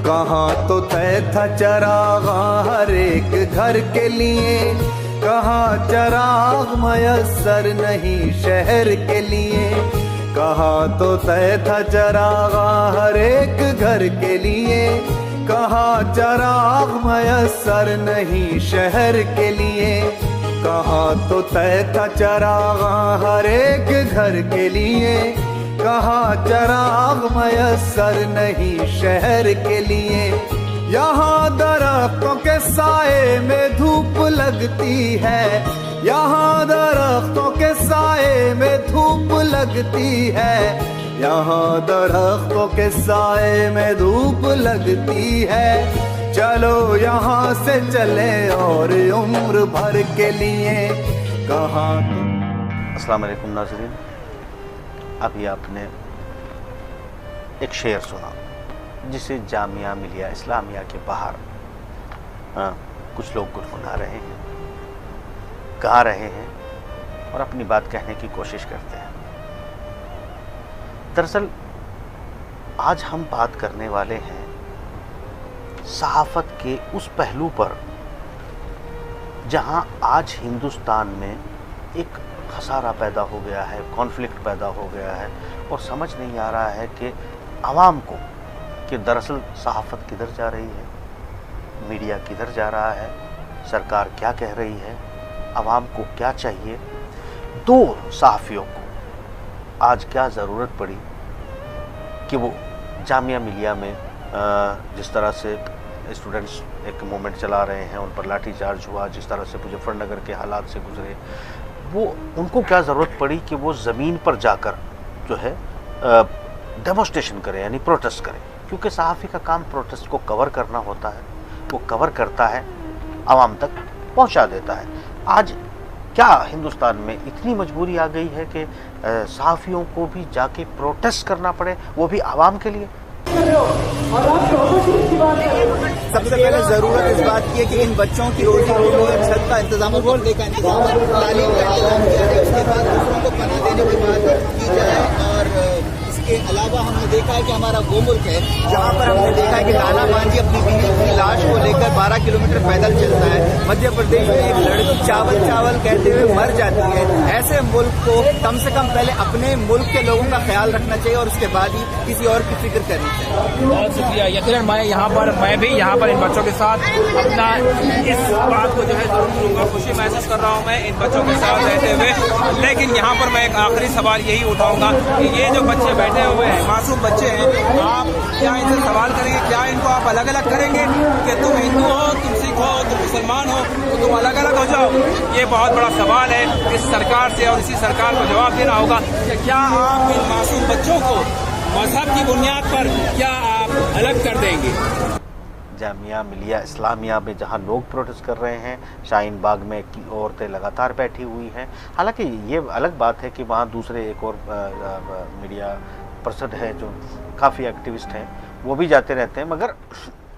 कहाँ तो तय था चरागा हर एक घर के लिए, कहाँ चराग मयसर नहीं शहर के लिए। कहाँ तो तय था चरागा हर एक घर के लिए, कहाँ चराग मयसर नहीं शहर के लिए। कहाँ तो तय था चरागा हर एक घर के लिए, कहाँ चराग मयसर नहीं शहर के लिए। यहाँ दरख्तों के साए में धूप लगती है, यहाँ दरख्तों के साए में धूप लगती है, यहाँ दरख्तों के साए में धूप लगती है। चलो यहाँ से चले और उम्र भर के लिए कहाँ। अस्सलाम वालेकुम नाज़रीन, अभी आपने एक शेर सुना जिसे जामिया मिलिया इस्लामिया के बाहर कुछ लोग गुनगुना रहे हैं, गा रहे हैं और अपनी बात कहने की कोशिश करते हैं। दरअसल आज हम बात करने वाले हैं सहाफ़त के उस पहलू पर जहां आज हिंदुस्तान में एक खसारा पैदा हो गया है, कॉन्फ्लिक्ट पैदा हो गया है और समझ नहीं आ रहा है कि आवाम को कि दरअसल सहाफ़त किधर जा रही है, मीडिया किधर जा रहा है, सरकार क्या कह रही है, आवाम को क्या चाहिए। दो सहाफ़ियों को आज क्या ज़रूरत पड़ी कि वो जामिया मिलिया में जिस तरह से स्टूडेंट्स एक मूवमेंट चला रहे हैं, उन पर लाठी चार्ज हुआ, जिस तरह से मुजफ्फरनगर के हालात से गुजरे, वो उनको क्या ज़रूरत पड़ी कि वो ज़मीन पर जाकर जो है डेमोस्ट्रेशन करें, यानी प्रोटेस्ट करें। क्योंकि सहाफ़ी का काम प्रोटेस्ट को कवर करना होता है, वो कवर करता है, आवाम तक पहुंचा देता है। आज क्या हिंदुस्तान में इतनी मजबूरी आ गई है कि सहाफ़ियों को भी जाके प्रोटेस्ट करना पड़े, वो भी आवाम के लिए। सबसे पहले ज़रूरत इस बात की है कि इन बच्चों की रोजी रोटी और छत का इंतजाम, रोडे का इंतजाम, तालीम का इंतजाम किया जाए, उसके बाद दूसरों को पनाह देने की बात की जाए। और इसके अलावा हमने देखा है कि हमारा वो मुल्क है जहाँ पर हमने देखा है कि नाना मांझी अपनी बीवी की लाश को लेकर 12 किलोमीटर पैदल चलता है। मध्य प्रदेश में एक लड़की चावल चावल कहते हुए मर जाती है। ऐसे मुल्क को कम से कम पहले अपने मुल्क के लोगों का ख्याल रखना चाहिए और उसके बाद ही किसी और की फिक्र करनी चाहिए। बहुत शुक्रिया। यकीनन मैं भी यहाँ पर इन बच्चों के साथ अपना इस बात को जो है जरूर करूँगा, खुशी महसूस कर रहा हूँ मैं इन बच्चों के साथ रहते हुए। लेकिन यहाँ पर मैं एक आखिरी सवाल यही उठाऊंगा कि ये जो बच्चे बैठे हुए हैं, मासूम बच्चे हैं, आप क्या इनसे सवाल करेंगे? क्या इनको आप अलग अलग करेंगे कि तुम हिंदू हो, तुम सिख हो, तुम मुसलमान हो, तो तुम अलग अलग हो जाओ? ये बहुत बड़ा सवाल है इस सरकार से और इसी सरकार को जवाब देना होगा कि क्या आप इन मासूम बच्चों को मजहब की बुनियाद पर क्या आप अलग कर देंगे? जामिया मिलिया इस्लामिया में जहां लोग प्रोटेस्ट कर रहे हैं, शाहीन बाग में की औरतें लगातार बैठी हुई हैं। हालांकि ये अलग बात है कि वहां दूसरे एक और मीडिया पर्सन है जो काफ़ी एक्टिविस्ट हैं, वो भी जाते रहते हैं। मगर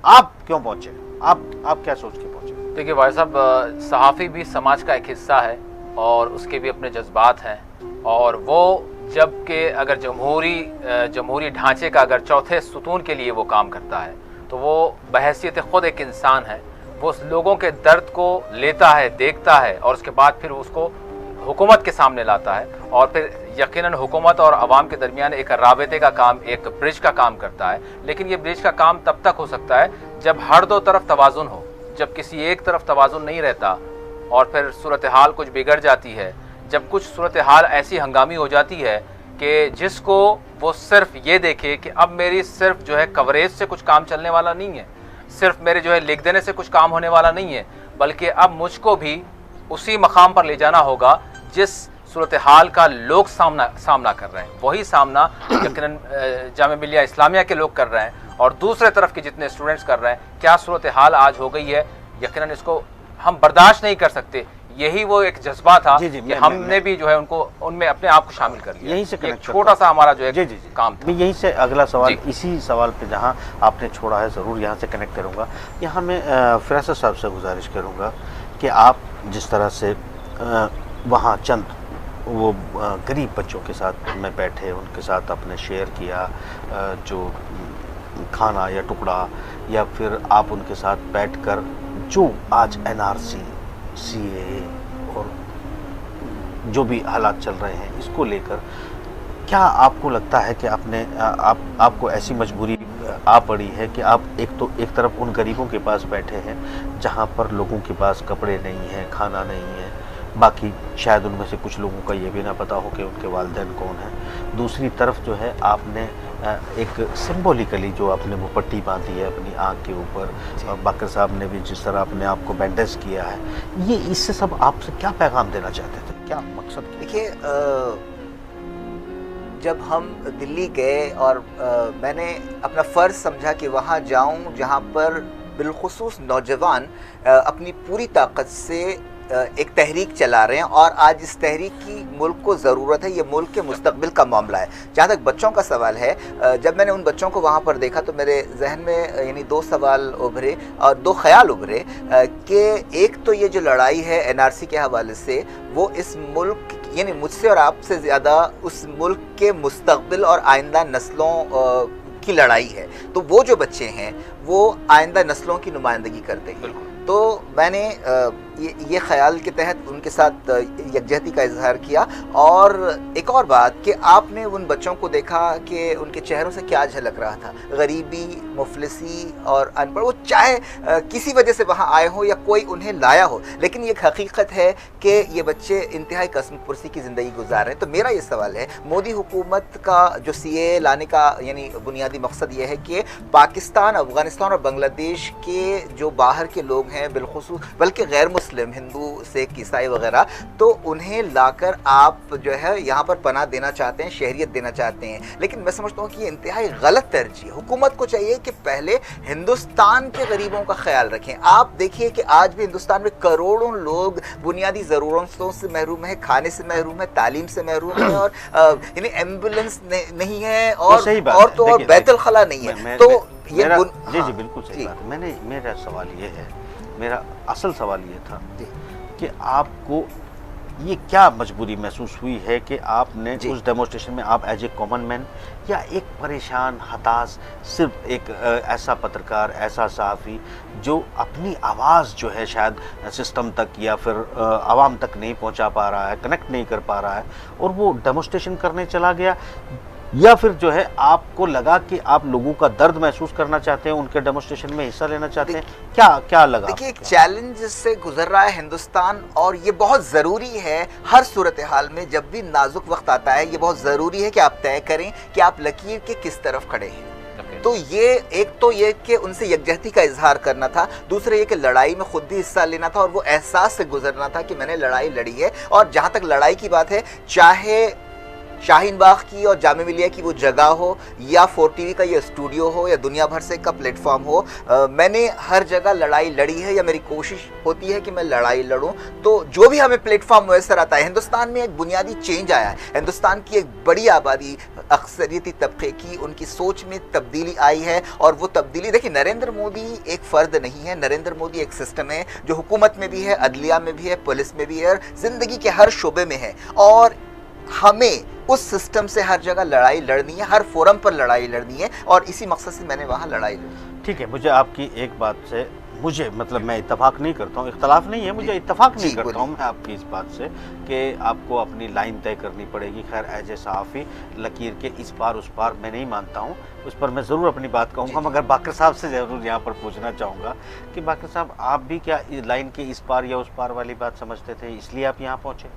आप क्यों पहुँचे? आप क्या सोच के पहुँचे? देखिए भाई साहब, सहाफ़ी भी समाज का एक हिस्सा है और उसके भी अपने जज्बात हैं। और वो जबकि अगर जमहूरी ढांचे का अगर चौथे सुतून के लिए वो काम करता है, तो वो बहैसियत ख़ुद एक इंसान है। वो उस लोगों के दर्द को लेता है, देखता है और उसके बाद फिर उसको हुकूमत के सामने लाता है और फिर यकीनन हुकूमत और आवाम के दरमियान एक राबते का काम, एक ब्रिज का काम करता है। लेकिन ये ब्रिज का काम तब तक हो सकता है जब हर दो तरफ तवाज़ुन हो। जब किसी एक तरफ तवाज़ुन नहीं रहता और फिर सूरत हाल कुछ बिगड़ जाती है, जब कुछ सूरत हाल ऐसी हंगामी हो जाती है कि जिसको वो सिर्फ ये देखे कि अब मेरी सिर्फ जो है कवरेज से कुछ काम चलने वाला नहीं है, सिर्फ मेरे जो है लिख देने से कुछ काम होने वाला नहीं है, बल्कि अब मुझको भी उसी मकाम पर ले जाना होगा जिस सूरत हाल का लोग सामना कर रहे हैं। वही सामना यकीनन जामिया मिलिया इस्लामिया के लोग कर रहे हैं और दूसरे तरफ के जितने स्टूडेंट्स कर रहे हैं। क्या सूरत हाल आज हो गई है, यकीनन इसको हम बर्दाश्त नहीं कर सकते। यही वो एक जज्बा था कि हमने भी जो है उनमें अपने आप को शामिल कर लिया। यहीं से एक छोटा सा हमारा जो है काम था। यहीं से अगला सवाल, इसी सवाल पे जहां आपने छोड़ा है ज़रूर यहाँ से कनेक्ट करूँगा। यहाँ मैं फ़िरासत साहब से गुजारिश करूँगा कि आप जिस तरह से वहाँ चंद वो गरीब बच्चों के साथ में बैठे, उनके साथ आपने शेयर किया जो खाना या टुकड़ा, या फिर आप उनके साथ बैठकर जो आज एनआरसी, सीएए और जो भी हालात चल रहे हैं इसको लेकर क्या आपको लगता है कि आपको ऐसी मजबूरी आ पड़ी है कि आप एक तरफ उन गरीबों के पास बैठे हैं जहां पर लोगों के पास कपड़े नहीं हैं, खाना नहीं है, बाकी शायद उनमें से कुछ लोगों का ये भी ना पता हो कि उनके वालिदैन कौन हैं। दूसरी तरफ जो है आपने एक सिंबॉलिकली जो आपने वो पट्टी बांधी है अपनी आँख के ऊपर, और बाकर साहब ने भी जिस तरह अपने आप को बैंडेज किया है, ये इससे सब आपसे क्या पैगाम देना चाहते थे, क्या मकसद? देखिए, जब हम दिल्ली गए और मैंने अपना फ़र्ज़ समझा कि वहाँ जाऊँ जहाँ पर बिलखुसूस नौजवान अपनी पूरी ताकत से एक तहरीक चला रहे हैं, और आज इस तहरीक की मुल्क को ज़रूरत है, ये मुल्क के मुस्तकबिल का मामला है। जहाँ तक बच्चों का सवाल है, जब मैंने उन बच्चों को वहाँ पर देखा तो मेरे जहन में यानी दो सवाल उभरे और दो ख्याल उभरे कि एक तो ये जो लड़ाई है एनआरसी के हवाले से, वो इस मुल्क यानी मुझसे और आपसे ज़्यादा उस मुल्क के मुस्तकबिल और आइंदा नस्लों की लड़ाई है। तो वो जो बच्चे हैं वो आइंदा नस्लों की नुमाइंदगी करते हैं। तो मैंने ये ख्याल के तहत उनके साथ यकजहती का इजहार किया। और एक और बात कि आपने उन बच्चों को देखा कि उनके चेहरों से क्या झलक रहा था, गरीबी, मुफलिसी और अनपढ़। वो चाहे किसी वजह से वहाँ आए हो या कोई उन्हें लाया हो, लेकिन ये हकीकत है कि ये बच्चे इंतहाई कसम पुरसी की ज़िंदगी गुजार रहे हैं। तो मेरा ये सवाल है, मोदी हुकूमत का जो सीएए लाने का यानी बुनियादी मकसद ये है कि पाकिस्तान, अफ़गानिस्तान और बांग्लादेश के जो बाहर के लोग हैं, बिलखुसूस बल्कि गैर मुस्लिम, हिंदू, सिख, ईसाई वगैरह, तो उन्हें लाकर आप जो है यहाँ पर पनाह देना चाहते हैं, शहरियत देना चाहते हैं। लेकिन मैं समझता हूँ कि ये इंतहाई गलत तरजीह। हुकूमत को चाहिए कि पहले हिंदुस्तान के गरीबों का ख्याल रखें। आप देखिए कि आज भी हिंदुस्तान में करोड़ों लोग बुनियादी ज़रूरतों से महरूम है, खाने से महरूम है, तालीम से महरूम है, और यानी एम्बुलेंस नहीं है, और बैतुल खला नहीं है। तो ये जी बिल्कुल सही बात है। मेरा सवाल ये है, मेरा असल सवाल ये था कि आपको ये क्या मजबूरी महसूस हुई है कि आपने उस डेमोस्ट्रेशन में आप एज ए कॉमन मैन या एक परेशान, हताश, सिर्फ एक ऐसा पत्रकार, ऐसा सहाफ़ी जो अपनी आवाज़ जो है शायद सिस्टम तक या फिर आवाम तक नहीं पहुंचा पा रहा है, कनेक्ट नहीं कर पा रहा है, और वो डेमोस्ट्रेशन करने चला गया, या फिर जो है आपको लगा कि आप लोगों का दर्द महसूस करना चाहते हैं, उनके डेमोस्ट्रेशन में हिस्सा लेना चाहते हैं, क्या लगा? देखिए, एक चैलेंज से गुजर रहा है हिंदुस्तान, और ये बहुत ज़रूरी है हर सूरत हाल में। जब भी नाजुक वक्त आता है, ये बहुत ज़रूरी है कि आप तय करें कि आप लकीर के किस तरफ खड़े हैं। तो ये एक तो ये कि उनसे यकजहती का इजहार करना था, दूसरा ये कि लड़ाई में खुद भी हिस्सा लेना था और वो एहसास से गुजरना था कि मैंने लड़ाई लड़ी है। और जहाँ तक लड़ाई की बात है, चाहे शाहीन बाग की और जामे मिलिया की वो जगह हो, या 4TV का ये स्टूडियो हो, या दुनिया भर से का प्लेटफॉर्म हो, मैंने हर जगह लड़ाई लड़ी है, या मेरी कोशिश होती है कि मैं लड़ाई लड़ूं। तो जो भी हमें प्लेटफॉर्म मैसर आता है, हिंदुस्तान में एक बुनियादी चेंज आया है। हिंदुस्तान की एक बड़ी आबादी, अक्सरियती तबके की, उनकी सोच में तब्दीली आई है। और वो तब्दीली, देखिए, नरेंद्र मोदी एक फ़र्द नहीं है, नरेंद्र मोदी एक सिस्टम है जो हुकूमत में भी है, अदलिया में भी है, पुलिस में भी है, और ज़िंदगी के हर शोबे में है। और हमें उस सिस्टम से हर जगह लड़ाई लड़नी है, हर फोरम पर लड़ाई लड़नी है, और इसी मकसद से मैंने वहाँ लड़ाई लड़ी। ठीक है, मुझे आपकी एक बात से मैं इत्तफाक नहीं करता हूँ, इख्तलाफ नहीं है, मुझे इत्तफाक नहीं करता हूँ मैं आपकी इस बात से कि आपको अपनी लाइन तय करनी पड़ेगी। खैर, एज ए सहाफ़ी लकीर के इस पार उस पार मैं नहीं मानता हूँ, उस पर मैं ज़रूर अपनी बात कहूँगा, मगर बाकर साहब से ज़रूर यहाँ पर पूछना चाहूँगा कि बाकर साहब, आप भी क्या लाइन के इस पार या उस पार वाली बात समझते थे, इसलिए आप यहाँ पहुँचे?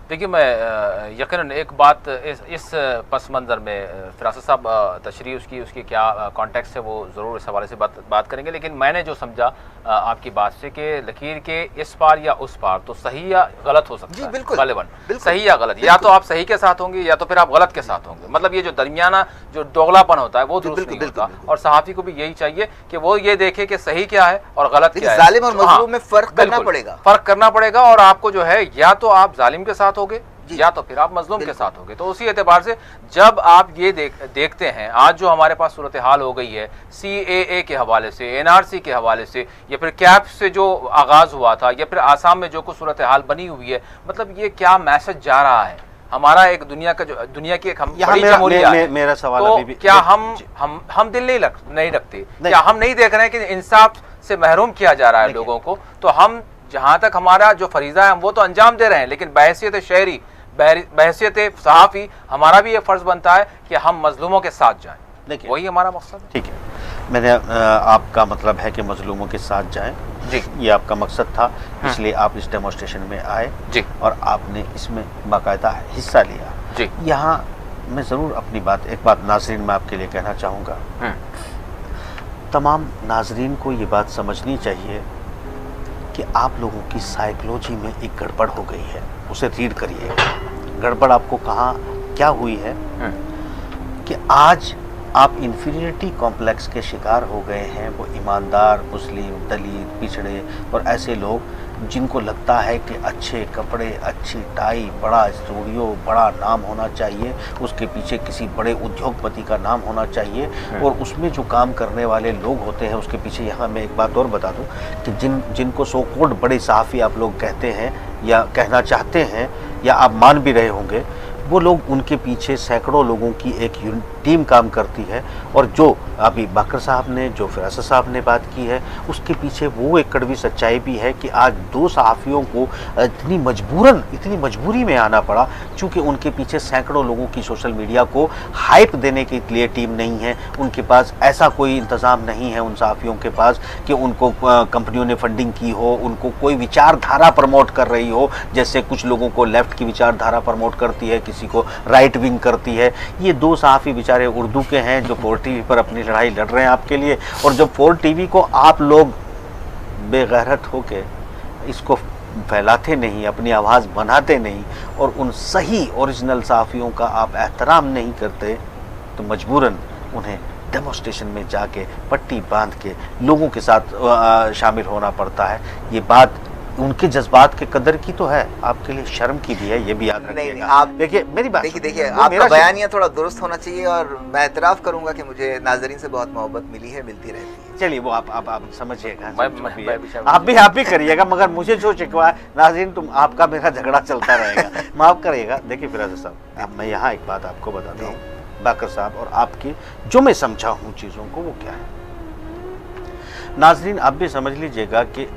देखिए, मैं यकीनन एक बात इस पस मंज़र में फ़िरासत साहब तशरीह उसकी क्या कॉन्टेक्स्ट है वो ज़रूर इस हवाले से बात करेंगे। लेकिन मैंने जो समझा आपकी बात से कि लकीर के इस पार या उस पार, तो सही या गलत हो सकता है। बिल्कुल, गालिबन सही या गलत, या तो आप सही के साथ होंगे या तो फिर आप गलत के साथ होंगे। मतलब ये जो दरमियाना जो दोगलापन होता है वो दुरुस्त नहीं होता, और सहाफ़ी को भी यही चाहिए कि वो ये देखे कि सही क्या है और गलत क्या है। जालिम और मज़लूम में फ़र्क करना पड़ेगा, और आपको जो है या तो आप जालिम के साथ होगे या तो फिर आप मजलूम के साथ होंगे। तो उसी एतबार से जब आप ये देखते हैं आज जो हमारे पास सूरत हाल हो गई है CAA के हवाले से, NRC के हवाले से, या फिर कैप से जो आगाज़ हुआ था, या फिर आसाम में जो कुछ सूरत हाल बनी हुई है, मतलब ये क्या मैसेज जा रहा है हमारा एक दुनिया की एक हम यहाँ बड़ी मेरा जमहूरियत है। मेरा सवाल तो अभी भी क्या हम दिल नहीं रखते? क्या हम नहीं देख रहे हैं कि इंसाफ से महरूम किया जा रहा है लोगों को? तो हम जहां तक हमारा जो फरीजा है वो तो अंजाम दे रहे हैं, लेकिन बहैसियत शहरी, बहैसियत सहाफ़ी हमारा भी ये फर्ज बनता है कि हम मजलूमों के साथ जाएं। देखिए, वही हमारा मकसद है। ठीक है, मैंने आपका मतलब है कि मजलूमों के साथ जाएं जी, ये आपका मकसद था, इसलिए आप इस डेमोन्स्ट्रेशन में आए जी, और आपने इसमें बाकायदा हिस्सा लिया जी। यहाँ मैं ज़रूर अपनी एक बात नाजरीन में आपके लिए कहना चाहूँगा। तमाम नाजरीन को ये बात समझनी चाहिए कि आप लोगों की साइकोलॉजी में एक गड़बड़ हो गई है, उसे रीड करिए। गड़बड़ आपको कहाँ क्या हुई है कि आज आप इन्फीरियरिटी कॉम्प्लेक्स के शिकार हो गए हैं। वो ईमानदार मुस्लिम, दलित, पिछड़े और ऐसे लोग जिनको लगता है कि अच्छे कपड़े, अच्छी टाई, बड़ा स्टूडियो, बड़ा नाम होना चाहिए, उसके पीछे किसी बड़े उद्योगपति का नाम होना चाहिए, और उसमें जो काम करने वाले लोग होते हैं उसके पीछे, यहाँ मैं एक बात और बता दूं कि जिनको सो कॉल्ड बड़े सहाफ़ी आप लोग कहते हैं या कहना चाहते हैं या आप मान भी रहे होंगे, वो लोग, उनके पीछे सैकड़ों लोगों की एक टीम काम करती है। और जो अभी बाकर साहब ने, जो फिरासत साहब ने बात की है, उसके पीछे वो एक कड़वी सच्चाई भी है कि आज दो सहाफ़ियों को इतनी मजबूरी में आना पड़ा, चूँकि उनके पीछे सैकड़ों लोगों की सोशल मीडिया को हाइप देने के लिए टीम नहीं है। उनके पास ऐसा कोई इंतज़ाम नहीं है उन सहाफ़ियों के पास कि उनको कंपनियों ने फंडिंग की हो, उनको कोई विचारधारा प्रमोट कर रही हो, जैसे कुछ लोगों को लेफ़्ट की विचारधारा प्रमोट करती है, किसी को राइट विंग करती है। ये दो सहाफ़ी बेचारे उर्दू के हैं जो 4 टीवी पर अपनी लड़ाई लड़ रहे हैं आपके लिए, और जब 4 टीवी को आप लोग बेगैरत होके इसको फैलाते नहीं, अपनी आवाज़ बनाते नहीं, और उन सही ओरिजिनल सहाफ़ियों का आप एहतराम नहीं करते, तो मजबूरन उन्हें डेमोन्स्ट्रेशन में जाके पट्टी बांध के लोगों के साथ शामिल होना पड़ता है। ये बात उनके जज्बात के कदर की तो है, आपके लिए शर्म की भी है, ये भी याद रखिएगा। आप देखिए मेरी बात, देखिए आपका बयानिया थोड़ा दुरुस्त होना चाहिए, और मैं एतराफ़ करूंगा कि मुझे नाजरीन से बहुत मोहब्बत मिली है, मिलती रहती है। चलिए वो आप समझिएगा, मैं आप भी करिएगा, मगर मुझे जो शिकवा है नाज़रीन, आपका मेरा झगड़ा चलता रहेगा, माफ़ करिएगा। देखिए फिराज़त साहब, अब मैं यहाँ एक बात आपको बताता हूँ, बाकर साहब, और आपकी जो मैं समझा हूँ चीज़ों को, वो क्या है। नाज़रीन आप भी समझ लीजिएगा कि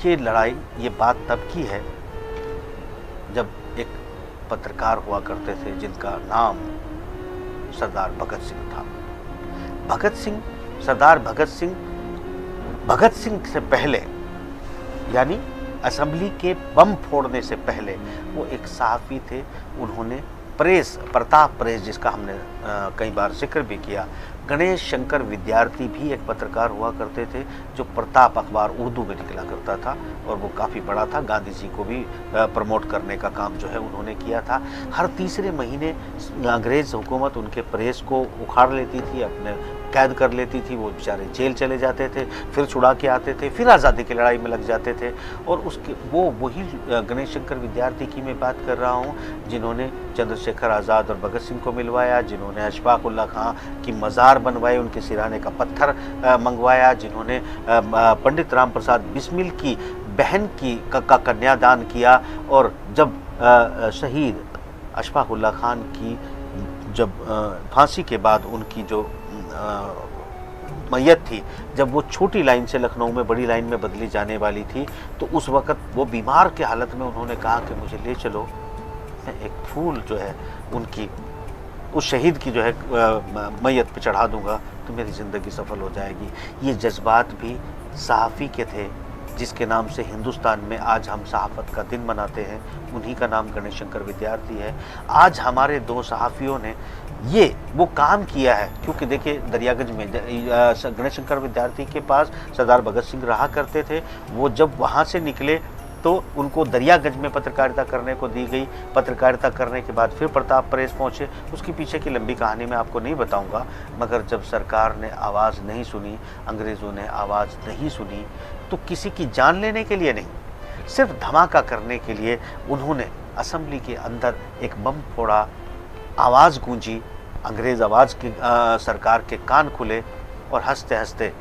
ये लड़ाई, ये बात तब की है जब एक पत्रकार हुआ करते थे जिनका नाम सरदार भगत सिंह था। सरदार भगत सिंह से पहले, यानी असेंबली के बम फोड़ने से पहले, वो एक सहाफ़ी थे। उन्होंने प्रेस, प्रताप प्रेस, जिसका हमने कई बार जिक्र भी किया, गणेश शंकर विद्यार्थी भी एक पत्रकार हुआ करते थे जो प्रताप अखबार उर्दू में निकला करता था, और वो काफ़ी बड़ा था। गांधी जी को भी प्रमोट करने का काम जो है उन्होंने किया था। हर तीसरे महीने अंग्रेज़ हुकूमत उनके प्रेस को उखाड़ लेती थी, अपने कैद कर लेती थी, वो बेचारे जेल चले जाते थे, फिर छुड़ा के आते थे, फिर आज़ादी की लड़ाई में लग जाते थे। और उसके वही गणेश शंकर विद्यार्थी की मैं बात कर रहा हूँ जिन्होंने चंद्रशेखर आज़ाद और भगत सिंह को मिलवाया, जिन्होंने अशफाक उल्लाह खां की मज़ार बनवाए, उनके सिराने का पत्थर मंगवाया, जिन्होंने पंडित राम प्रसाद बिस्मिल की बहन का कन्यादान किया। और जब शहीद अशफाक उल्लाह खान की जब फांसी के बाद उनकी जो मैयत थी, जब वो छोटी लाइन से लखनऊ में बड़ी लाइन में बदली जाने वाली थी, तो उस वक़्त वो बीमार के हालत में उन्होंने कहा कि मुझे ले चलो, मैं एक फूल जो है उनकी, उस शहीद की जो है मैयत पे चढ़ा दूंगा तो मेरी ज़िंदगी सफल हो जाएगी। ये जज्बात भी सहाफ़ी के थे, जिसके नाम से हिंदुस्तान में आज हम सहाफ़त का दिन मनाते हैं। उन्हीं का नाम गणेश शंकर विद्यार्थी है। आज हमारे दो सहाफ़ियों ने वो काम किया है, क्योंकि देखिए दरियागंज में गणेश शंकर विद्यार्थी के पास सरदार भगत सिंह रहा करते थे। वो जब वहाँ से निकले तो उनको दरियागंज में पत्रकारिता करने को दी गई। पत्रकारिता करने के बाद फिर प्रताप प्रेस पहुँचे। उसके पीछे की लंबी कहानी मैं आपको नहीं बताऊंगा, मगर जब सरकार ने आवाज़ नहीं सुनी, अंग्रेज़ों ने आवाज़ नहीं सुनी, तो किसी की जान लेने के लिए नहीं, सिर्फ धमाका करने के लिए उन्होंने असेंबली के अंदर एक बम फोड़ा, आवाज़ गूंजी, अंग्रेज़ आवाज़ की सरकार के कान खुले, और हंसते हंसते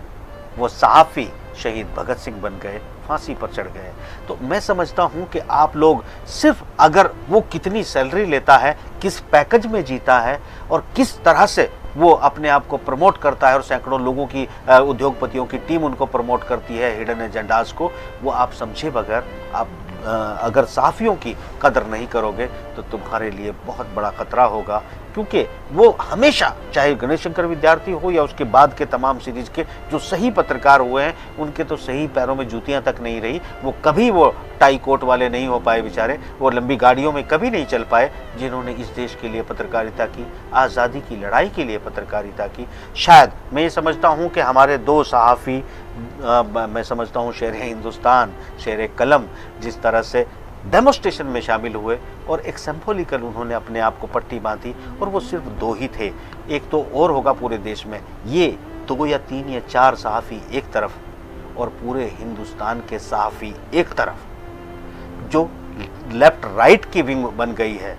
वो सहाफ़ी शहीद भगत सिंह बन गए। फांसी पर चढ़ गए। तो मैं समझता हूं कि आप लोग सिर्फ अगर वो कितनी सैलरी लेता है, किस पैकेज में जीता है और किस तरह से वो अपने आप को प्रमोट करता है और सैकड़ों लोगों की उद्योगपतियों की टीम उनको प्रमोट करती है हिडन एजेंडाज को, वो आप समझे बगैर आप अगर सहाफ़ियों की कदर नहीं करोगे तो तुम्हारे लिए बहुत बड़ा खतरा होगा। क्योंकि वो हमेशा, चाहे गणेश शंकर विद्यार्थी हो या उसके बाद के तमाम सीरीज के जो सही पत्रकार हुए हैं, उनके तो सही पैरों में जूतियां तक नहीं रही। वो कभी वो टाई कोट वाले नहीं हो पाए बेचारे, वो लंबी गाड़ियों में कभी नहीं चल पाए जिन्होंने इस देश के लिए पत्रकारिता की, आज़ादी की लड़ाई के लिए पत्रकारिता की। शायद मैं ये समझता हूँ कि हमारे दो सहाफ़ी, मैं समझता हूँ शेर हिंदुस्तान, शेर कलम, जिस तरह से डेमोस्ट्रेशन में शामिल हुए और एक सिंबॉलिकल उन्होंने अपने आप को पट्टी बांधी, और वो सिर्फ दो ही थे, एक तो और होगा पूरे देश में, ये 2 या 3 या 4 सहाफ़ी एक तरफ और पूरे हिंदुस्तान के सहाफ़ी एक तरफ, जो लेफ्ट राइट की विंग बन गई है,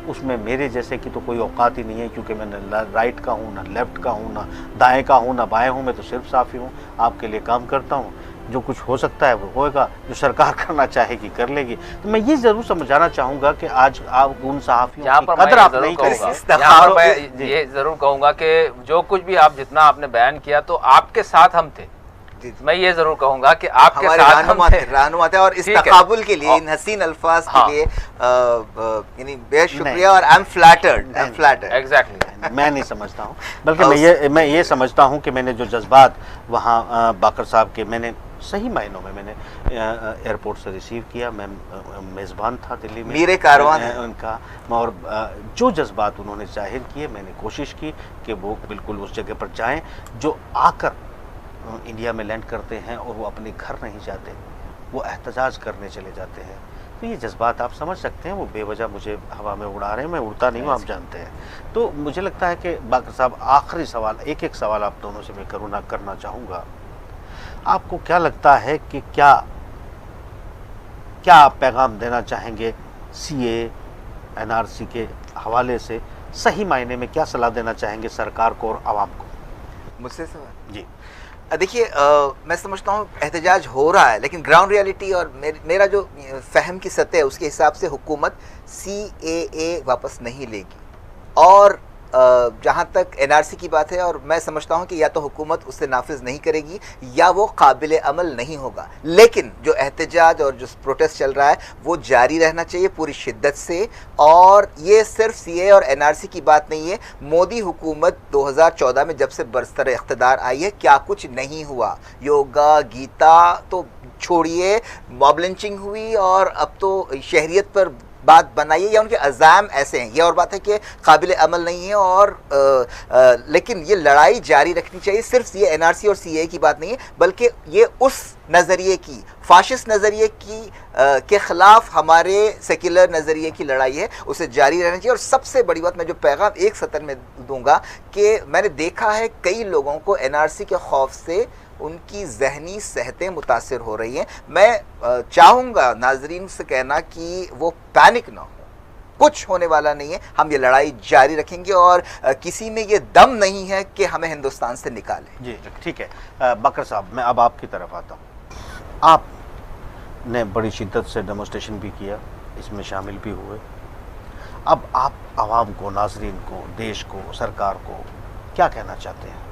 उसमें मेरे जैसे की तो कोई औकात ही नहीं है। क्योंकि मैं ना राइट का हूँ, ना लेफ्ट का हूँ, ना दाएं का हूँ, ना बाएं हूँ, मैं तो सिर्फ सहाफ़ी हूँ, आपके लिए काम करता हूँ। जो कुछ हो सकता है वो होएगा, जो सरकार करना चाहेगी कर लेगी। तो मैं ये जरूर समझाना चाहूंगा कि आज आप उन सहाफ़ियों की कदर आप नहीं करेंगे। यहाँ पर मैं ये जरूर कहूंगा कि जो कुछ भी आप जितना आपने बयान किया तो आपके साथ हम थे। मैं ये जरूर कहूंगा कि आपके साथ रहनुमा थे, और इस तकाबुल के लिए, इन हसीन अल्फाज के लिए यानी बेहद शुक्रिया, और आई एम फ्लैटर्ड। एग्जैक्टली मैं नहीं समझता हूँ, बल्कि मैं ये समझता हूँ कि मैंने जो जज्बात वहाँ बाकर साहब के, मैंने सही मायनों में मैंने एयरपोर्ट से रिसीव किया। मैं मेज़बान था दिल्ली में, मेरे कारवां उनका, और जो जज्बात उन्होंने जाहिर किए, मैंने कोशिश की कि वो बिल्कुल उस जगह पर जाएं जो आकर इंडिया में लैंड करते हैं और वो अपने घर नहीं जाते, वो एहतजाज करने चले जाते हैं। तो ये जज्बात आप समझ सकते हैं, वो बेवजह मुझे हवा में उड़ा रहे हैं, मैं उड़ता नहीं हूँ, आप जानते हैं। तो मुझे लगता है कि बाकर साहब, आखिरी सवाल, एक सवाल आप दोनों से मैं करना चाहूँगा। आपको क्या लगता है कि क्या आप पैगाम देना चाहेंगे CA NRC के हवाले से, सही मायने में क्या सलाह देना चाहेंगे सरकार को और आवाम को? मुझसे सवाल जी देखिए, मैं समझता हूँ एहतजाज हो रहा है, लेकिन ग्राउंड रियलिटी और मेरा जो फहम की सतह है उसके हिसाब से हुकूमत CAA वापस नहीं लेगी। और जहाँ तक NRC की बात है, और मैं समझता हूँ कि या तो हुकूमत उससे नाफिज नहीं करेगी या वो काबिल अमल नहीं होगा। लेकिन जो एहतजाज और जो प्रोटेस्ट चल रहा है वो जारी रहना चाहिए पूरी शिद्दत से। और ये सिर्फ CA और NRC की बात नहीं है। मोदी हुकूमत 2014 में जब से बरसर इख्तदार आई है, क्या कुछ नहीं हुआ। योगा, गीता तो छोड़िए, मॉब लिंचिंग हुई, और अब तो शहरियत पर बात बनाइए, या उनके अज़ाम ऐसे हैं। ये और बात है कि काबिल अमल नहीं है, और लेकिन ये लड़ाई जारी रखनी चाहिए। सिर्फ ये NRC और CA की बात नहीं है, बल्कि ये उस नज़रिए की, फाशिस्ट नज़रिए की के ख़िलाफ़ हमारे सेक्युलर नज़रिए की लड़ाई है, उसे जारी रहना चाहिए। और सबसे बड़ी बात, मैं जो पैगाम एक सतर में दूंगा कि मैंने देखा है कई लोगों को NRC के खौफ से उनकी जहनी सेहतें मुतासिर हो रही हैं। मैं चाहूँगा नाजरीन से कहना कि वो पैनिक ना हो, कुछ होने वाला नहीं है। हम ये लड़ाई जारी रखेंगे, और किसी में ये दम नहीं है कि हमें हिंदुस्तान से निकाले। जी ठीक है। बाकर साहब, मैं अब आपकी तरफ आता हूँ। आपने बड़ी शिद्दत से डेमोस्ट्रेशन भी किया, इसमें शामिल भी हुए। अब आप आवाम को, नाजरीन को, देश को, सरकार को क्या कहना चाहते हैं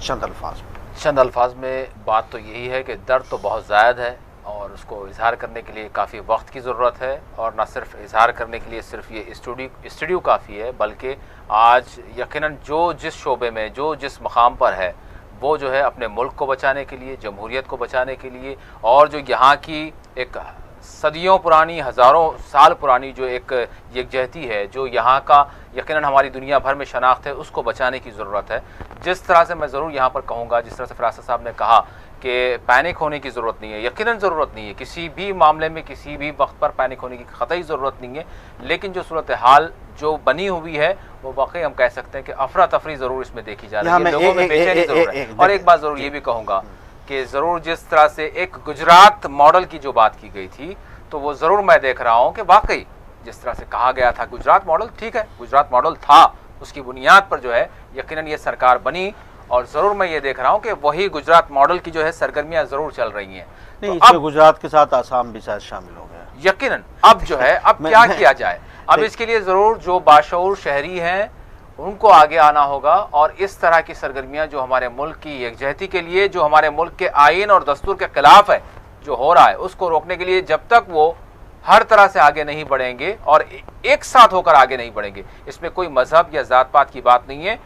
चंद अल्फाज में? बात तो यही है कि दर्द तो बहुत ज़्यादा है, और उसको इजहार करने के लिए काफ़ी वक्त की ज़रूरत है। और ना सिर्फ इजहार करने के लिए सिर्फ ये स्टूडियो काफ़ी है, बल्कि आज यकीनन जो जिस शोबे में, जो जिस मकाम पर है, वो जो है अपने मुल्क को बचाने के लिए, जमहूरियत को बचाने के लिए, और जो यहाँ की एक सदियों पुरानी, हज़ारों साल पुरानी जो एक यकजहती है, जो यहाँ का यकीनन हमारी दुनिया भर में शनाख्त है, उसको बचाने की ज़रूरत है। जिस तरह से मैं ज़रूर यहाँ पर कहूँगा, जिस तरह से फरासत साहब ने कहा कि पैनिक होने की ज़रूरत नहीं है, यकीनन ज़रूरत नहीं है, किसी भी मामले में किसी भी वक्त पर पैनिक होने की कतई ज़रूरत नहीं है। लेकिन जो सूरत हाल जो बनी हुई है, वो वाकई हम कह सकते हैं कि अफरा तफरी ज़रूर इसमें देखी जा रही है, लोगों में बेचैनी ज़रूर है। और एक बात ज़रूर ये भी कहूँगा कि ज़रूर जिस तरह से एक गुजरात मॉडल की जो बात की गई थी, तो वो ज़रूर मैं देख रहा हूँ कि वाकई जिस तरह से कहा गया था गुजरात मॉडल, ठीक है, गुजरात मॉडल था, उसकी बुनियाद पर जो है यकीनन ये सरकार बनी, और ज़रूर मैं ये देख रहा हूँ कि वही गुजरात मॉडल की जो है सरगर्मियाँ ज़रूर चल रही हैं। नहीं, तो इसमें गुजरात के साथ आसाम भी शायद शामिल हो गया। यकीनन अब जो है अब क्या किया जाए, अब इसके लिए ज़रूर जो बाशऊर शहरी हैं उनको आगे आना होगा और इस तरह की सरगर्मियां जो हमारे मुल्क की यकजहती के लिए, जो हमारे मुल्क के आइन और दस्तूर के खिलाफ है जो हो रहा है, उसको रोकने के लिए जब तक वो हर तरह से आगे नहीं बढ़ेंगे और एक साथ होकर आगे नहीं बढ़ेंगे, इसमें कोई मजहब या जात पात की बात नहीं है,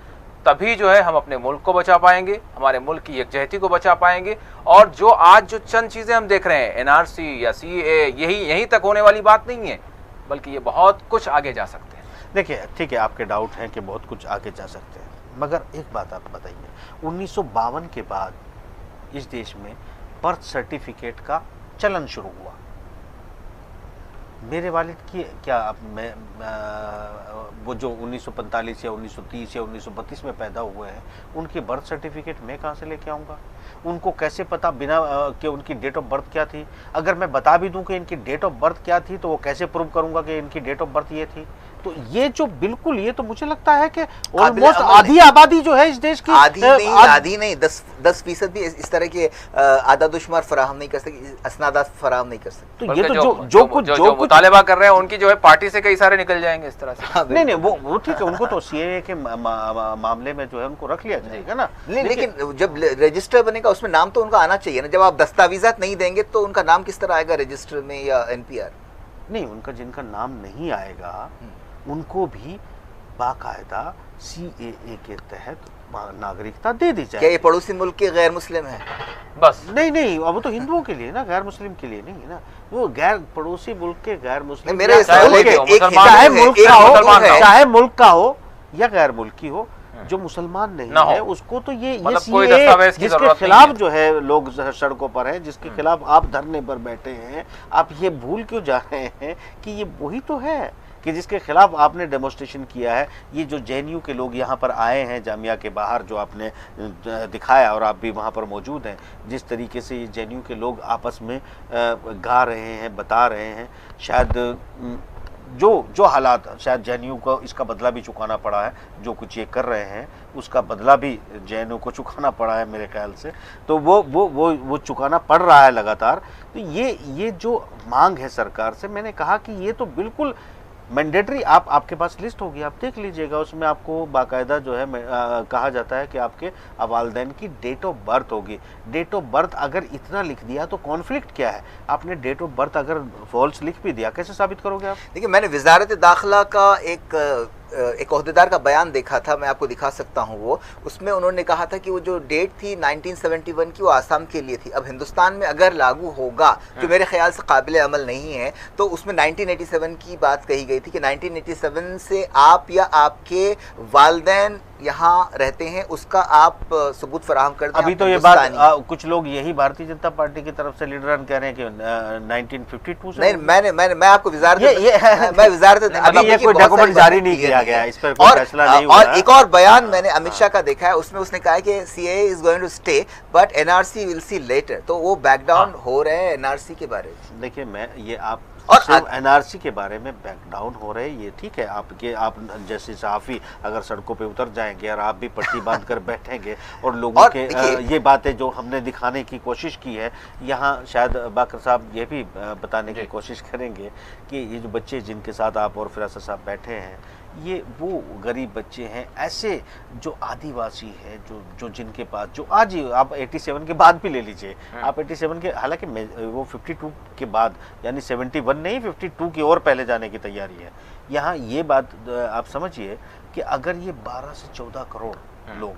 तभी जो है हम अपने मुल्क को बचा पाएंगे, हमारे मुल्क की यकजहती को बचा पाएंगे। और जो आज जो चंद चीज़ें हम देख रहे हैं, एनआरसी या सीए, यहीं तक होने वाली बात नहीं है, बल्कि ये बहुत कुछ आगे जा सकते हैं। देखिए ठीक है, आपके डाउट हैं कि बहुत कुछ आगे जा सकते हैं, मगर एक बात आप बताइए, 1952 के बाद इस देश में बर्थ सर्टिफिकेट का चलन शुरू हुआ। मेरे वालिद की क्या वो जो 1945 या 1930 या 1932 में पैदा हुए हैं, उनकी बर्थ सर्टिफिकेट मैं कहाँ से लेके आऊँगा? उनको कैसे पता बिना कि उनकी डेट ऑफ बर्थ क्या थी? अगर मैं बता भी दूं कि इनकी डेट ऑफ बर्थ क्या थी तो वो कैसे प्रूव करूंगा कि इनकी डेट ऑफ बर्थ ये थी? तो ये जो बिल्कुल, ये तो मुझे लगता है कि ऑलमोस्ट आधी आबादी जो है इस देश की, आधी नहीं 10% भी इस तरह के आदाद-ओ-शुमार फराहम नहीं कर सकते, असनादात फराहम नहीं कर सकते। तो ये तो जो कुछ मुतालबा कर रहे हैं उनकी जो है पार्टी से कई सारे निकल जाएंगे इस तरह से। नहीं वो ठीक है, उनको तो सीएए के मामले में जो है उनको रख लिया जाएगा ना। लेकिन जब रजिस्टर बनेगा उसमें नाम तो उनका आना चाहिए ना। जब आप दस्तावेजात नहीं देंगे तो उनका नाम किस तरह आएगा रजिस्टर में या एनपीआर? नहीं, उनका जिनका नाम नहीं आएगा उनको भी बाकायदा सीएए के तहत नागरिकता दे दी जाए। क्या ये पड़ोसी मुल्क के गैर मुस्लिम है? बस नहीं, अब तो हिंदुओं के लिए ना, गैर मुस्लिम के लिए नहीं है ना। वो गैर पड़ोसी मुल्क के गैर मुस्लिम, चाहे मुल्क का हो या गैर मुल्की हो, जो मुसलमान नहीं है उसको तो ये जिसके खिलाफ जो है लोग सड़कों पर हैं, जिसके खिलाफ आप धरने पर बैठे हैं, आप ये भूल क्यों जा रहे हैं कि ये वही तो है कि जिसके खिलाफ आपने डेमोन्स्ट्रेशन किया है। ये जो जेएनयू के लोग यहाँ पर आए हैं जामिया के बाहर, जो आपने दिखाया और आप भी वहाँ पर मौजूद हैं, जिस तरीके से ये जेएनयू के लोग आपस में गा रहे हैं, बता रहे हैं, शायद जो हालात, शायद जेएनयू को इसका बदला भी चुकाना पड़ा है, जो कुछ ये कर रहे हैं उसका बदला भी जेएनयू को चुकाना पड़ा है मेरे ख्याल से। तो वो चुकाना पड़ रहा है लगातार। तो ये जो मांग है सरकार से, मैंने कहा कि ये तो बिल्कुल मैंडेटरी, आपके पास लिस्ट होगी, आप देख लीजिएगा, उसमें आपको बाकायदा जो है कहा जाता है कि आपके वालिदैन की डेट ऑफ बर्थ होगी। डेट ऑफ बर्थ अगर इतना लिख दिया तो कॉन्फ्लिक्ट क्या है? आपने डेट ऑफ बर्थ अगर फॉल्स लिख भी दिया, कैसे साबित करोगे आप? देखिए, मैंने वजारत दाखिला का एक ओहदेदार का बयान देखा था, मैं आपको दिखा सकता हूँ वो। उसमें उन्होंने कहा था कि वो जो डेट थी 1971 की, वो आसाम के लिए थी। अब हिंदुस्तान में अगर लागू होगा, जो मेरे ख्याल से काबिल अमल नहीं है, तो उसमें 1987 की बात कही गई थी कि 1987 से आप या आपके वालिदैन यहाँ रहते हैं, उसका आप सबूत फराहम कर दें। अभी तो ये बात कुछ लोग यही भारतीय जनता पार्टी की तरफ से लीडर कह रहे हैं कि 1952 से नहीं। मैं आपको वजारत डॉक्यूमेंट जारी नहीं किया गया, इस पर कोई फैसला नहीं हुआ। और एक और बयान मैंने अमित शाह का देखा है, उसमें उसने कहा कि CAA is going to stay but NRC will see later. तो वो बैक डाउन हो रहे हैं एनआरसी के बारे में। देखिए, मैं ये आप और एनआरसी के बारे में बैक डाउन हो रहे हैं, ये ठीक है। आप जैसे सहाफ़ी अगर सड़कों पे उतर जाएंगे और आप भी पट्टी बांध कर बैठेंगे और लोगों के ये बातें जो हमने दिखाने की कोशिश की है, यहाँ शायद बाकर साहब ये भी बताने की कोशिश करेंगे कि ये जो बच्चे जिनके साथ आप और फिरासत साहब बैठे हैं, ये वो गरीब बच्चे हैं, ऐसे जो आदिवासी हैं, जो जिनके पास, जो आज ही आप 87 के बाद भी ले लीजिए, आप 87 के, हालांकि वो 52 के बाद, यानी 71 नहीं 52 की और पहले जाने की तैयारी है। यहाँ ये बात आप समझिए कि अगर ये 12 से 14 करोड़ लोग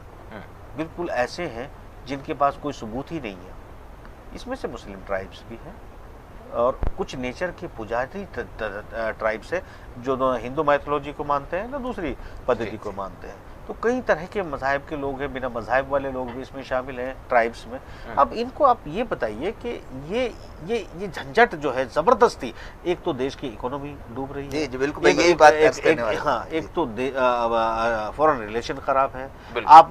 बिल्कुल ऐसे हैं जिनके पास कोई सबूत ही नहीं है, इसमें से मुस्लिम ट्राइब्स भी हैं और कुछ नेचर के पुजारी ट्राइब्स है जो ना हिंदू माइथोलॉजी को मानते हैं ना दूसरी पद्धति को मानते हैं। तो कई तरह के मज़ाहिब के लोग हैं, बिना मज़ाहिब वाले लोग भी इसमें शामिल हैं ट्राइब्स में। अब इनको आप ये बताइए कि ये झंझट जो है ज़बरदस्ती, एक तो देश की इकोनॉमी डूब रही है, जी बिल्कुल, यही बात हाँ, एक तो फॉरेन रिलेशन ख़राब है, आप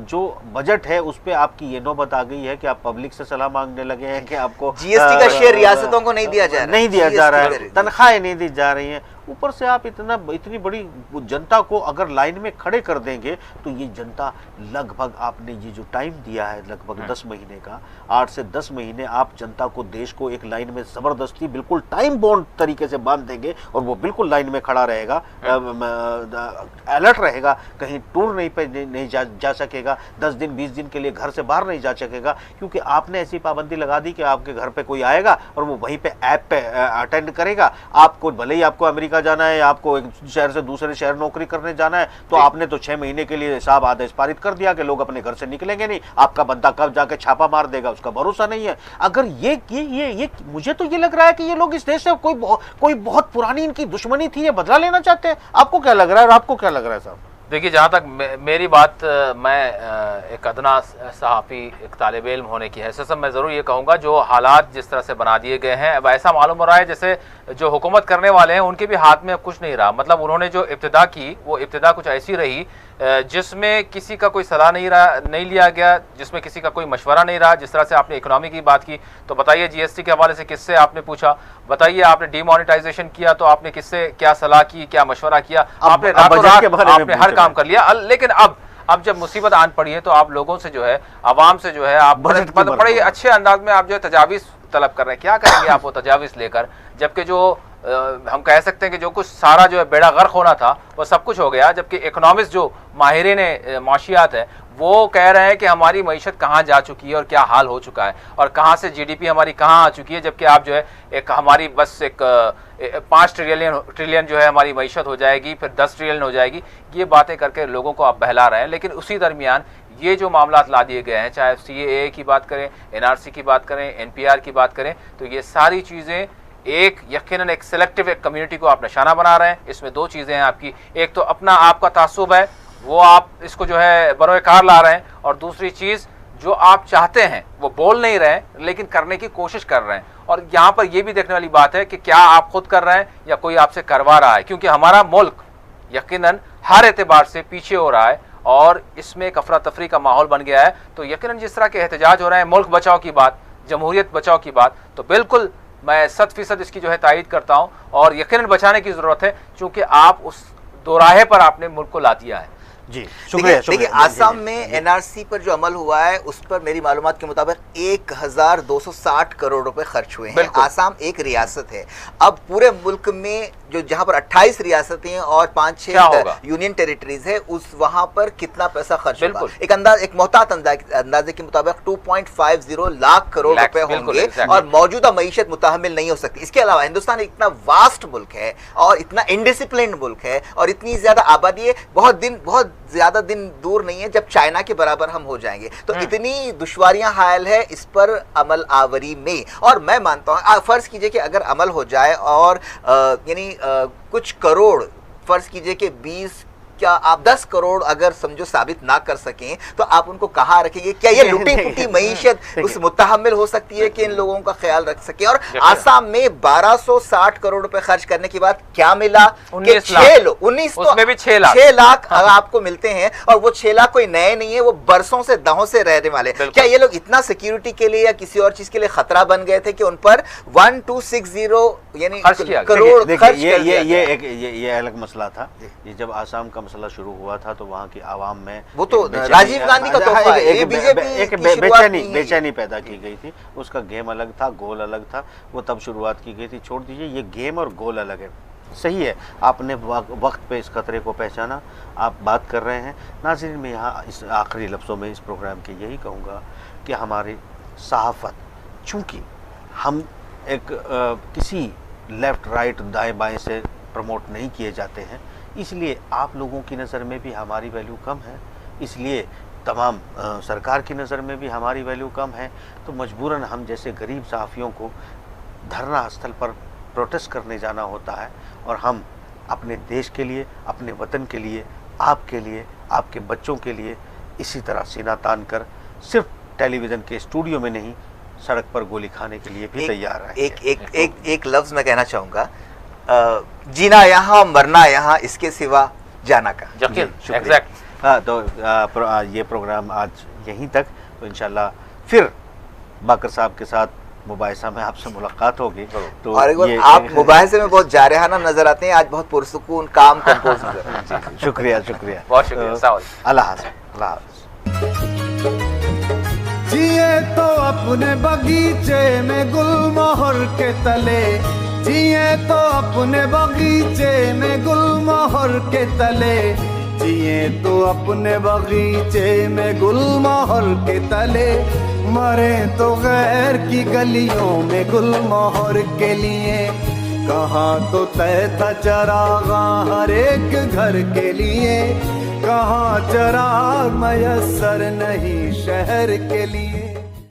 जो बजट है उस पर आपकी ये नौबत आ गई है कि आप पब्लिक से सलाह मांगने लगे हैं कि आपको जीएसटी का शेयर रियासतों को नहीं दिया जा रहा है, तनख्वाहें नहीं दी जा रही हैं। ऊपर से आप इतनी बड़ी जनता को अगर लाइन में खड़े कर देंगे तो ये जनता लगभग, आपने ये जो टाइम दिया है लगभग 10 महीने का, 8 से 10 महीने आप जनता को, देश को एक लाइन में जबरदस्ती बिल्कुल टाइम बाउंड तरीके से बांध देंगे और वो बिल्कुल लाइन में खड़ा रहेगा, अलर्ट रहेगा, कहीं टूर नहीं जा सकेगा, 10 दिन 20 दिन के लिए घर से बाहर नहीं जा सकेगा, क्योंकि आपने ऐसी पाबंदी लगा दी कि आपके घर पे कोई आएगा और वो वहीं पे ऐप पे अटेंड करेगा। आपको भले ही आपको अमेरिका जाना है, आपको एक शहर से दूसरे शहर नौकरी करने जाना है, तो आपने तो 6 महीने के लिए साहब आदेश पारित कर दिया कि लोग अपने घर से निकलेंगे नहीं, आपका बंदा कब जाके छापा मार देगा उसका भरोसा नहीं है। अगर ये मुझे तो ये लग रहा है कि ये लोग इस देश से कोई बहुत पुरानी इनकी दुश्मनी थी, ये बदला लेना चाहते हैं। आपको क्या लग रहा है और आपको क्या लग रहा है साहब? देखिए, जहाँ तक मेरी बात, मैं एक अदना सहाफ़ी, एक तालिब इल्म होने की हैसियत से मैं ज़रूर ये कहूँगा, जो हालात जिस तरह से बना दिए गए हैं, अब ऐसा मालूम हो रहा है जैसे जो हुकूमत करने वाले हैं उनके भी हाथ में अब कुछ नहीं रहा। मतलब उन्होंने जो इब्तिदा की वो इब्तिदा कुछ ऐसी रही जिसमें किसी का कोई सलाह नहीं लिया गया, जिसमें किसी का कोई मशवरा नहीं रहा। जिस तरह से आपने इकोनॉमी की बात की तो बताइए, जीएसटी के हवाले से किससे आपने पूछा? बताइए, आपने डीमोनेटाइजेशन किया तो आपने किससे क्या सलाह की, क्या मशवरा किया? आपने रातों रात आपने हर काम कर लिया। लेकिन अब जब मुसीबत आन पड़ी है तो आप लोगों से जो है, आवाम से जो है, आप बड़े अच्छे अंदाज में आप जो है तजावीज़ तलब कर रहे हैं। क्या करेंगे आप वो तजावीज़ लेकर, जबकि जो हम कह सकते हैं कि जो कुछ सारा जो है बेड़ा गर्क होना था वो सब कुछ हो गया। जबकि इकोनॉमिस्ट जो माहिरीन माशियात है वो कह रहे हैं कि हमारी मईशत कहाँ जा चुकी है और क्या हाल हो चुका है और कहाँ से जीडीपी हमारी कहाँ आ चुकी है। जबकि आप जो है एक हमारी बस एक 5 ट्रिलियन जो है हमारी मईशत हो जाएगी, फिर 10 ट्रिलियन हो जाएगी, ये बातें करके लोगों को आप बहला रहे हैं। लेकिन उसी दरमियान ये जो मामलात ला दिए गए हैं, चाहे CAA की बात करें, NRC की बात करें, NPR की बात करें, तो ये सारी चीज़ें यकीनन एक सिलेक्टिव एक कम्युनिटी को आप निशाना बना रहे हैं। इसमें 2 चीज़ें हैं आपकी, एक तो अपना आपका तासुब है, वो आप इसको जो है बरोकार ला रहे हैं, और दूसरी चीज़ जो आप चाहते हैं वो बोल नहीं रहे हैं लेकिन करने की कोशिश कर रहे हैं। और यहाँ पर ये भी देखने वाली बात है कि क्या आप खुद कर रहे हैं या कोई आपसे करवा रहा है, क्योंकि हमारा मुल्क यकीनन हर एतबार से पीछे हो रहा है और इसमें एक अफरा तफरी का माहौल बन गया है। तो यकीनन जिस तरह के एहतजाज हो रहे हैं, मुल्क बचाओ की बात, जमहूरियत बचाओ की बात, तो बिल्कुल मैं 100% इसकी जो है तायीद करता हूँ और यकीनन बचाने की ज़रूरत है, क्योंकि आप उस दोराहे पर आपने मुल्क को ला दिया है। जी शुक्रिया। देखिए, आसाम में NRC पर जो अमल हुआ है उस पर मेरी मालूमात के मुताबिक 1260 करोड़ रुपए खर्च हुए हैं। आसाम एक रियासत है। अब पूरे मुल्क में जो जहां पर 28 रियासतें और 5-6 यूनियन टेरिटरीज है, उस वहां पर कितना पैसा खर्च होगा? एक मोहतात अंदाजे के मुताबिक 2.50 लाख करोड़ रुपए होंगे और मौजूदा मईशत मुतहमिल नहीं हो सकती। इसके अलावा हिंदुस्तान इतना वास्ट मुल्क है और इतना इनडिसिप्लिन्ड मुल्क है और इतनी ज्यादा आबादी है, बहुत ज्यादा दिन दूर नहीं है जब चाइना के बराबर हम हो जाएंगे। तो इतनी दुश्वारियां हायल है इस पर अमल आवरी में। और मैं मानता हूं, फर्ज कीजिए कि अगर अमल हो जाए और यानी कुछ करोड़, फर्ज कीजिए कि 20 क्या आप 10 करोड़ अगर समझो साबित ना कर सकें तो आप उनको कहाँ रखेंगे? क्या ये लुटी पुटी मईशत उस मुतहम्मिल हो सकती है कि इन लोगों का ख्याल रख सके? और आसाम में 1260 करोड़ रुपए खर्च करने के बाद क्या मिला? 6 लाख आपको मिलते हैं और वो 6 लाख कोई नए नहीं है, वो बरसों से दहों से रहने वाले। क्या ये लोग इतना सिक्योरिटी के लिए या किसी और चीज के लिए खतरा बन गए थे कि उन पर 1260 यानी करोड़ खर्च? ये अलग मसला था। ये जब आसाम का मसला शुरू हुआ था तो वहाँ की आवाम में वो तो राजीव गांधी का तोहफा है, एक बेचैनी पैदा की गई थी। उसका गेम अलग था, गोल अलग था, वो तब शुरुआत की गई थी। छोड़ दीजिए, ये गेम और गोल अलग है। सही है, आपने वक्त पे इस खतरे को पहचाना, आप बात कर रहे हैं। नाज़रीन, मैं यहाँ इस आखिरी लफ्ज़ों में इस प्रोग्राम के यही कहूँगा कि हमारी सहाफ़त, चूँकि हम एक किसी लेफ़्ट राइट दाएं बाएं से प्रमोट नहीं किए जाते हैं, इसलिए आप लोगों की नज़र में भी हमारी वैल्यू कम है, इसलिए तमाम सरकार की नज़र में भी हमारी वैल्यू कम है। तो मजबूरन हम जैसे गरीब सहाफ़ियों को धरना स्थल पर प्रोटेस्ट करने जाना होता है और हम अपने देश के लिए, अपने वतन के लिए, आपके लिए, आपके बच्चों के लिए इसी तरह सीना तान कर सिर्फ टेलीविज़न के स्टूडियो में नहीं, सड़क पर गोली खाने के लिए भी तैयार है। एक लफ्ज़ मैं कहना चाहूँगा, जीना यहाँ मरना यहाँ, इसके सिवा जाना का। एग्जैक्ट। हाँ, तो ये प्रोग्राम आज यहीं तक। तो इंशाल्लाह फिर बाकर साहब के साथ मुबाहिसा में आपसे मुलाकात होगी। तो और एक बार आप मुबाहिसे में बहुत जारहाना नजर आते हैं, आज बहुत पुरसुकून काम कंपोज नजर आते हैं। शुक्रिया शुक्रिया, बहुत शुक्रिया। अल्लाह हाफ़िज़, अल्लाह हाफ़िज़। जिए तो अपने बगीचे में गुलमोहर के तले, जिए तो अपने बगीचे में गुलमोहर के तले, जिए तो अपने बगीचे में गुलमोहर के तले, मरे तो गैर की गलियों में गुलमोहर के लिए। कहाँ तो तय था चरागा हर एक घर के लिए, कहाँ चराग मयसर नहीं शहर के लिए।